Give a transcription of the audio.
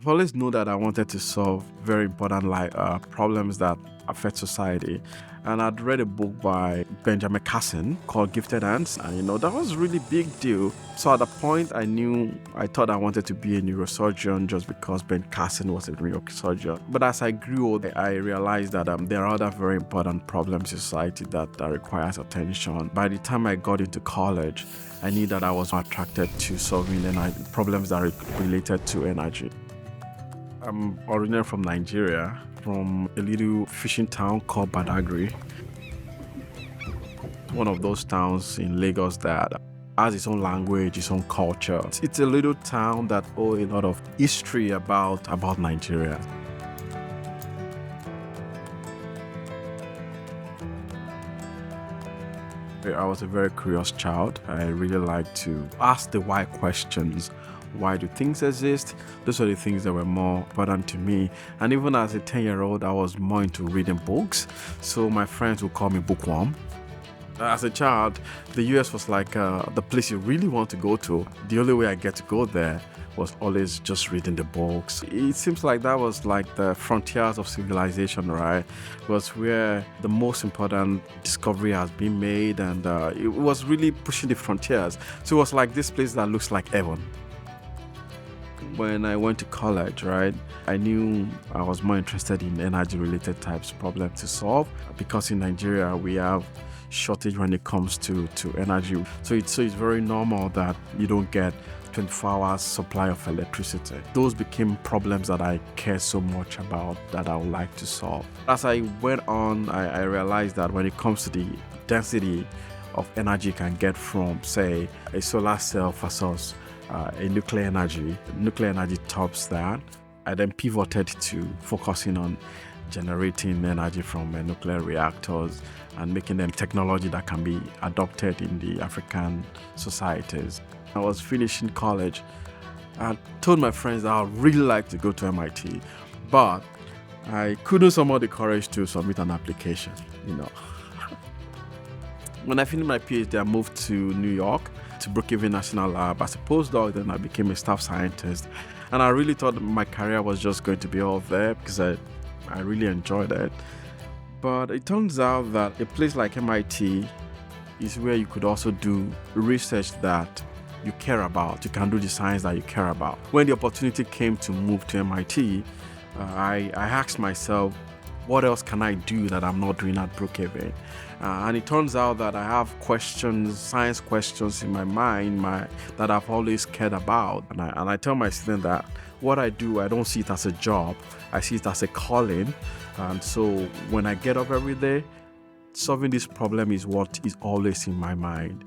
I've always known that I wanted to solve very important problems that affect society. And I'd read a book by Benjamin Casson called Gifted Hands. And that was a really big deal. So at the point I thought I wanted to be a neurosurgeon just because Ben Casson was a neurosurgeon. But as I grew older, I realized that there are other very important problems in society that requires attention. By the time I got into college, I knew that I was attracted to solving problems that are related to energy. I'm originally from Nigeria, from a little fishing town called Badagry, one of those towns in Lagos that has its own language, its own culture. It's a little town that holds a lot of history about Nigeria. I was a very curious child. I really liked to ask the why questions. Why do things exist? Those are the things that were more important to me. And even as a 10-year-old, I was more into reading books. So my friends would call me bookworm. As a child, the US was like the place you really want to go to. The only way I get to go there was always just reading the books. It seems like that was like the frontiers of civilization, right? It was where the most important discovery has been made, and it was really pushing the frontiers. So it was like this place that looks like heaven. When I went to college, right, I knew I was more interested in energy-related types problems to solve because in Nigeria we have shortage when it comes to energy. So it's very normal that you don't get 24 hours supply of electricity. Those became problems that I care so much about that I would like to solve. As I went on, I realized that when it comes to the density of energy you can get from, say, a solar cell versus a nuclear energy tops that. I then pivoted to focusing on generating energy from nuclear reactors and making them technology that can be adopted in the African societies. I was finishing college. I told my friends that I would really like to go to MIT, but I couldn't summon the courage to submit an application. When I finished my PhD, I moved to New York to Brookhaven National Lab as a postdoc. Then I became a staff scientist, and I really thought my career was just going to be all there because I really enjoyed it. But it turns out that a place like MIT is where you could also do research that you care about. You can do the science that you care about. When the opportunity came to move to MIT, I asked myself, what else can I do that I'm not doing at Brookhaven? And it turns out that I have science questions in my mind that I've always cared about. And I tell my students that what I do, I don't see it as a job. I see it as a calling. And so when I get up every day, solving this problem is what is always in my mind.